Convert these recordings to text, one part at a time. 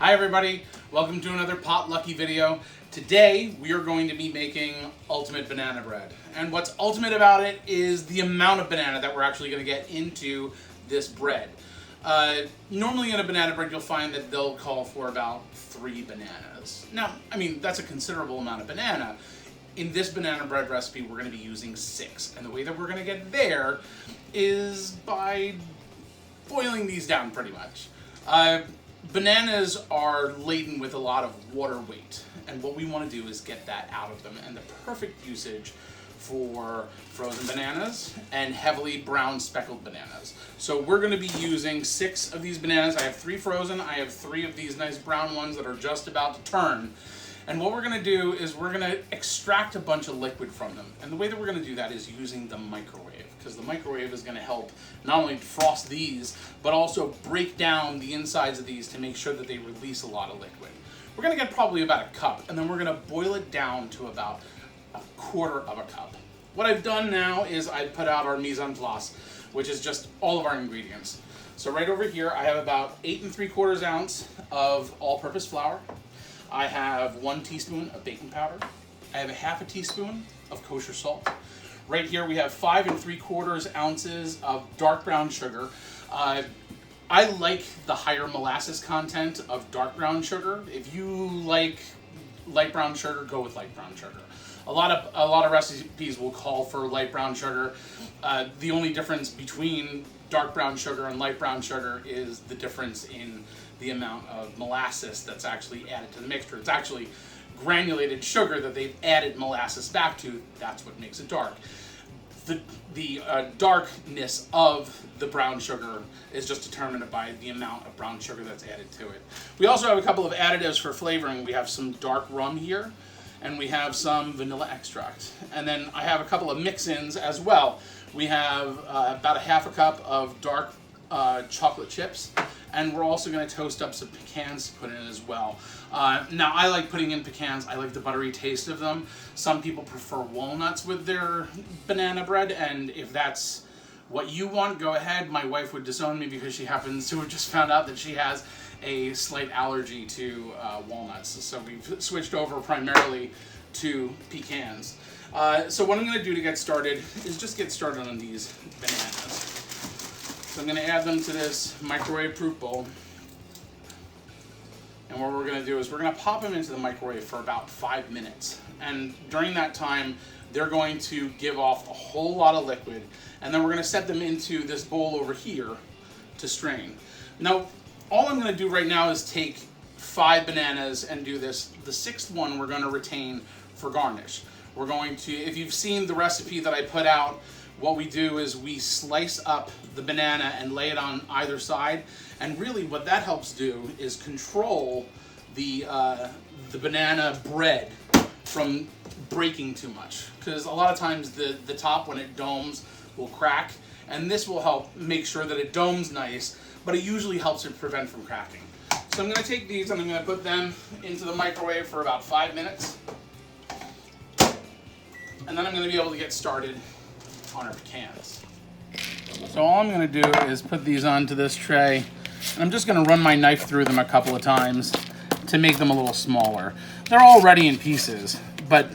Hi everybody, welcome to another Pot Lucky video. Today we are going to be making ultimate banana bread. And what's ultimate about it is the amount of banana that we're actually going to get into this bread. Normally in a banana bread you'll find that they'll call for about 3 bananas. Now, I mean, that's a considerable amount of banana. In this banana bread recipe we're going to be using 6. And the way that we're going to get there is by boiling these down pretty much. Bananas are laden with a lot of water weight, and what we want to do is get that out of them. And the perfect usage for frozen bananas and heavily brown speckled bananas. So we're going to be using 6 of these bananas. I have 3 frozen. I have 3 of these nice brown ones that are just about to turn. And what we're going to do is we're going to extract a bunch of liquid from them. And the way that we're going to do that is using the microwave, because the microwave is going to help not only defrost these, but also break down the insides of these to make sure that they release a lot of liquid. We're going to get probably about a cup, and then we're going to boil it down to about a quarter of a cup. What I've done now is I put out our mise en place, which is just all of our ingredients. So right over here I have about 8 3/4 ounce of all-purpose flour. I have 1 teaspoon of baking powder. I have a half a teaspoon of kosher salt. Right here we have 5 3/4 ounces of dark brown sugar. I like the higher molasses content of dark brown sugar. If you like light brown sugar, go with light brown sugar. A lot of recipes will call for light brown sugar. The only difference between dark brown sugar and light brown sugar is the difference in the amount of molasses that's actually added to the mixture. It's actually granulated sugar that they've added molasses back to. That's what makes it dark. The darkness of the brown sugar is just determined by the amount of brown sugar that's added to it. We also have a couple of additives for flavoring. We have some dark rum here, and we have some vanilla extract. And then I have a couple of mix-ins as well. We have about a half a cup of dark chocolate chips, and we're also going to toast up some pecans to put in as well. Now, I like putting in pecans. I like the buttery taste of them. Some people prefer walnuts with their banana bread, and if that's what you want, go ahead. My wife would disown me because she happens to have just found out that she has a slight allergy to walnuts. So we've switched over primarily to pecans. So what I'm going to do to get started is just get started on these bananas. So I'm going to add them to this microwave-proof bowl. And what we're going to do is we're going to pop them into the microwave for about 5 minutes. And during that time, they're going to give off a whole lot of liquid. And then we're going to set them into this bowl over here to strain. Now, all I'm going to do right now is take 5 bananas and do this. The 6th one we're going to retain for garnish. We're going to, if you've seen the recipe that I put out, what we do is we slice up the banana and lay it on either side. And really what that helps do is control the banana bread from breaking too much. Because a lot of times the top, when it domes, will crack. And this will help make sure that it domes nice, but it usually helps it prevent from cracking. So I'm going to take these and I'm going to put them into the microwave for about 5 minutes. And then I'm going to be able to get started on our pecans. So all I'm going to do is put these onto this tray, and I'm just going to run my knife through them a couple of times to make them a little smaller. They're already in pieces, but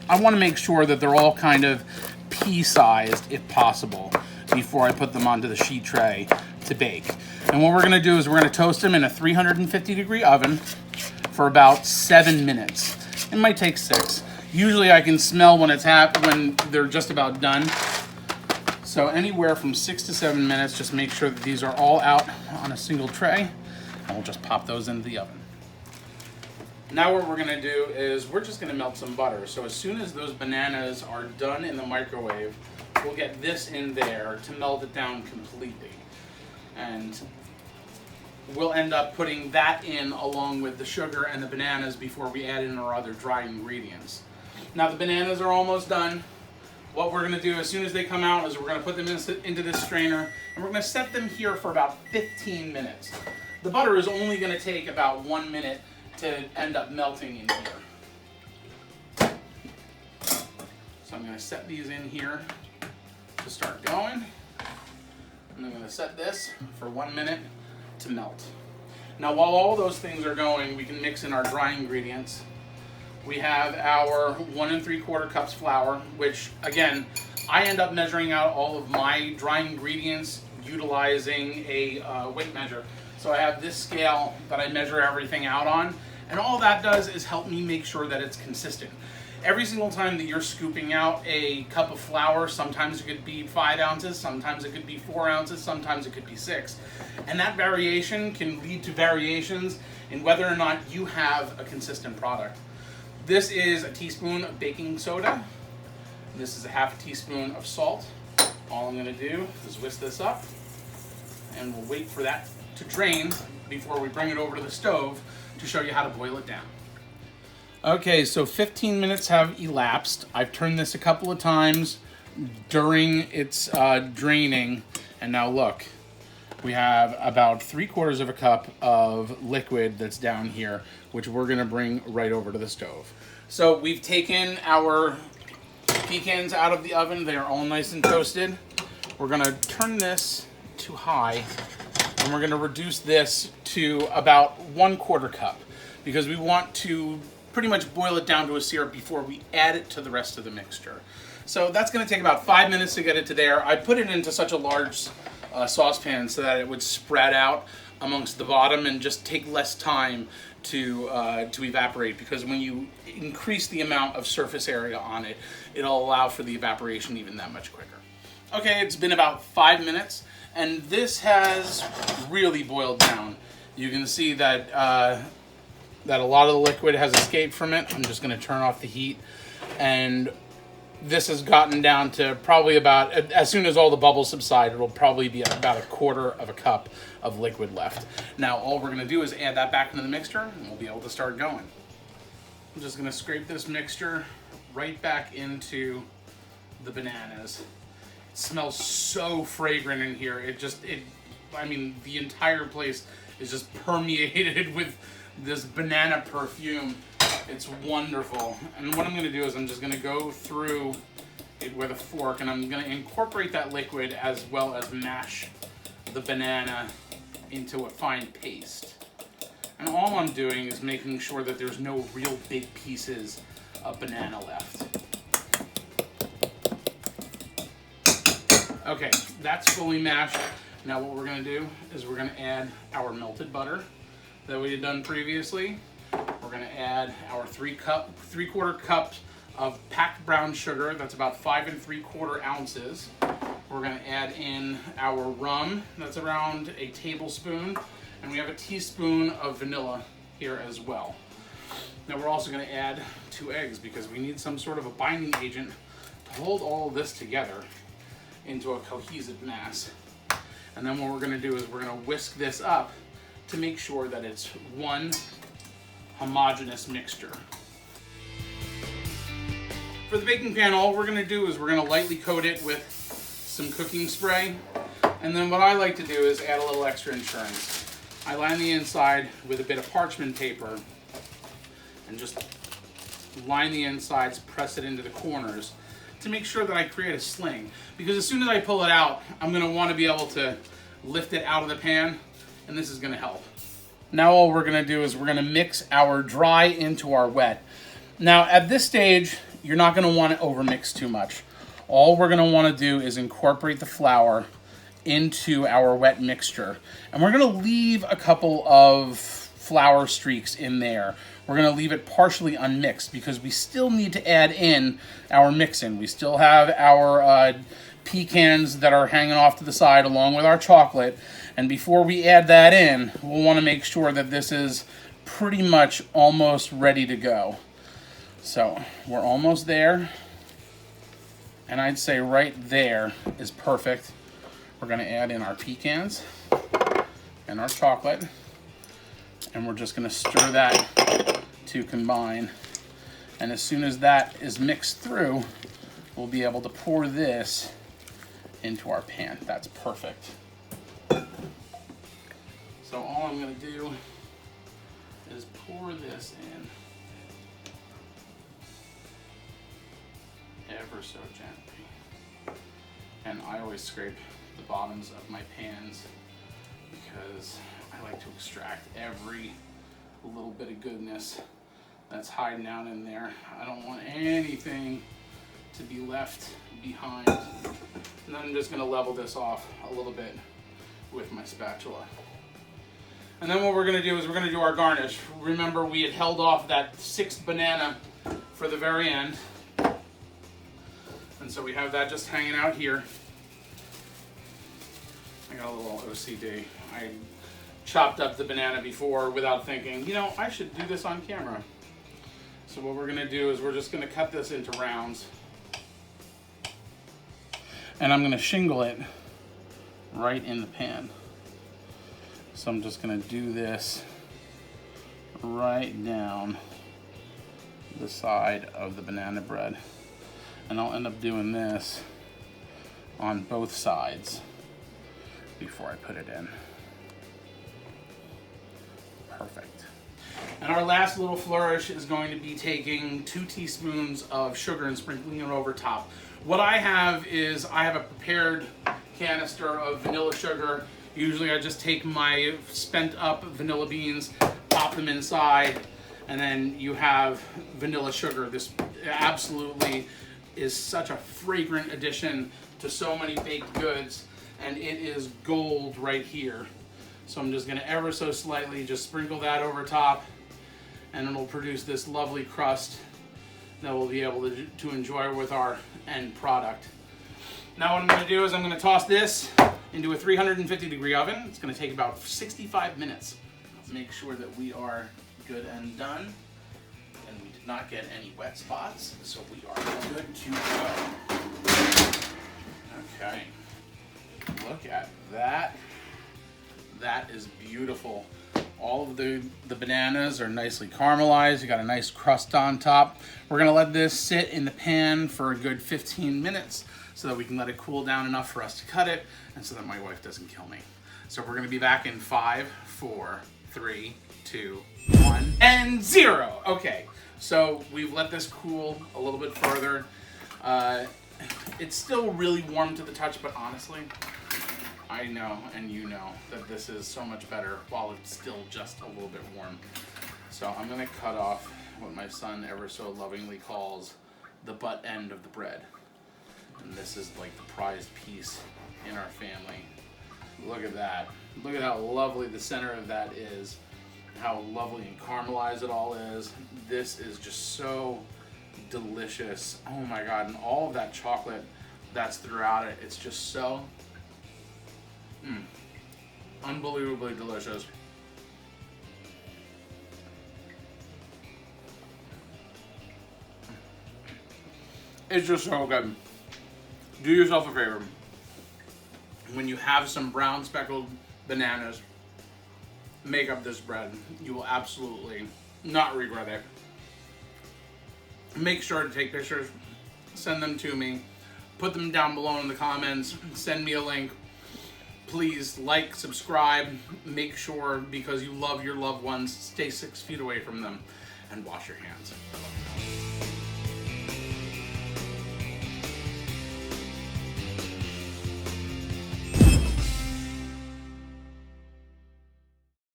I want to make sure that they're all kind of pea-sized, if possible, before I put them onto the sheet tray to bake. And what we're going to do is we're going to toast them in a 350-degree oven for about 7 minutes. It might take 6. Usually I can smell when when they're just about done. So anywhere from 6 to 7 minutes, just make sure that these are all out on a single tray, and we'll just pop those into the oven. Now what we're going to do is we're just going to melt some butter. So as soon as those bananas are done in the microwave, we'll get this in there to melt it down completely. And we'll end up putting that in along with the sugar and the bananas before we add in our other dry ingredients. Now the bananas are almost done. What we're going to do as soon as they come out is we're going to put them into this strainer, and we're going to set them here for about 15 minutes. The butter is only going to take about 1 minute to end up melting in here. So I'm going to set these in here to start going. And I'm going to set this for 1 minute to melt. Now while all those things are going, we can mix in our dry ingredients. We have our 1 3/4 cups flour, which again, I end up measuring out all of my dry ingredients utilizing a weight measure. So I have this scale that I measure everything out on, and all that does is help me make sure that it's consistent. Every single time that you're scooping out a cup of flour, sometimes it could be 5 ounces, sometimes it could be 4 ounces, sometimes it could be 6. And that variation can lead to variations in whether or not you have a consistent product. This is a teaspoon of baking soda. This is a half a teaspoon of salt. All I'm gonna do is whisk this up, and we'll wait for that to drain before we bring it over to the stove to show you how to boil it down. Okay, so 15 minutes have elapsed. I've turned this a couple of times during its draining, and now look, we have about 3/4 of a cup of liquid that's down here, which we're gonna bring right over to the stove. So we've taken our pecans out of the oven. They are all nice and toasted. We're gonna turn this to high, and we're gonna reduce this to about 1/4 cup because we want to pretty much boil it down to a syrup before we add it to the rest of the mixture. So that's gonna take about 5 minutes to get it to there. I put it into such a large saucepan so that it would spread out amongst the bottom and just take less time to evaporate, because when you increase the amount of surface area on it, it'll allow for the evaporation even that much quicker. Okay, it's been about 5 minutes, and this has really boiled down. You can see that that a lot of the liquid has escaped from it. I'm just going to turn off the heat, and this has gotten down to probably about, as soon as all the bubbles subside, it'll probably be about 1/4 of a cup of liquid left. Now all we're going to do is add that back into the mixture, and we'll be able to start going. I'm just going to scrape this mixture right back into the bananas. It smells so fragrant in here. I mean, the entire place is just permeated with this banana perfume. It's wonderful. And what I'm going to do is I'm just going to go through it with a fork, and I'm going to incorporate that liquid as well as mash the banana into a fine paste. And all I'm doing is making sure that there's no real big pieces of banana left. Okay, that's fully mashed. Now what we're going to do is we're going to add our melted butter that we had done previously. We're going to add our 3/4 cup of packed brown sugar. That's about 5 3/4 ounces. We're going to add in our rum. That's around a tablespoon. And we have a teaspoon of vanilla here as well. Now we're also going to add 2 eggs because we need some sort of a binding agent to hold all of this together into a cohesive mass. And then what we're going to do is we're going to whisk this up to make sure that it's one homogeneous mixture. For the baking pan, all we're going to do is we're going to lightly coat it with some cooking spray. And then what I like to do is add a little extra insurance. I line the inside with a bit of parchment paper and just line the insides, press it into the corners to make sure that I create a sling. Because as soon as I pull it out, I'm going to want to be able to lift it out of the pan, and this is going to help. Now all we're going to do is we're going to mix our dry into our wet. Now at this stage, you're not going to want to overmix too much. All we're going to want to do is incorporate the flour into our wet mixture. And we're going to leave a couple of flour streaks in there. We're going to leave it partially unmixed because we still need to add in our mix-in. We still have our pecans that are hanging off to the side along with our chocolate. And before we add that in, we'll want to make sure that this is pretty much almost ready to go. So we're almost there. And I'd say right there is perfect. We're going to add in our pecans and our chocolate, and we're just going to stir that to combine. And as soon as that is mixed through, we'll be able to pour this into our pan. That's perfect. So all I'm going to do is pour this in ever so gently. And I always scrape the bottoms of my pans because I like to extract every little bit of goodness that's hiding out in there. I don't want anything to be left behind. And then I'm just gonna level this off a little bit with my spatula. And then what we're gonna do is we're gonna do our garnish. Remember, we had held off that 6th banana for the very end. And so we have that just hanging out here. I got a little OCD. I chopped up the banana before without thinking, you know, I should do this on camera. So what we're gonna do is we're just gonna cut this into rounds. And I'm gonna shingle it right in the pan. So I'm just gonna do this right down the side of the banana bread. And I'll end up doing this on both sides before I put it in. Perfect. And our last little flourish is going to be taking 2 teaspoons of sugar and sprinkling it over top. What I have is I have a prepared canister of vanilla sugar. Usually I just take my spent up vanilla beans, pop them inside, and then you have vanilla sugar. This absolutely is such a fragrant addition to so many baked goods, and it is gold right here. So I'm just gonna ever so slightly just sprinkle that over top, and it'll produce this lovely crust that we'll be able to enjoy with our end product. Now what I'm gonna do is I'm gonna toss this into a 350-degree oven. It's gonna take about 65 minutes. Let's make sure that we are good and done. And we did not get any wet spots, so we are good to go. Okay, look at that. That is beautiful. All of the bananas are nicely caramelized. You got a nice crust on top. We're gonna let this sit in the pan for a good 15 minutes so that we can let it cool down enough for us to cut it and so that my wife doesn't kill me. So we're gonna be back in 5, 4, 3, 2, 1, and 0. Okay, so we've let this cool a little bit further. It's still really warm to the touch, but honestly, I know, and you know, that this is so much better while it's still just a little bit warm. So I'm gonna cut off what my son ever so lovingly calls the butt end of the bread. And this is like the prized piece in our family. Look at that. Look at how lovely the center of that is. How lovely and caramelized it all is. This is just so delicious. Oh my God, and all of that chocolate that's throughout it, it's just so unbelievably delicious. It's just so good. Do yourself a favor. When you have some brown speckled bananas, make up this bread. You will absolutely not regret it. Make sure to take pictures, send them to me, put them down below in the comments, send me a link. Please like, subscribe, make sure, because you love your loved ones, stay 6 feet away from them, and wash your hands.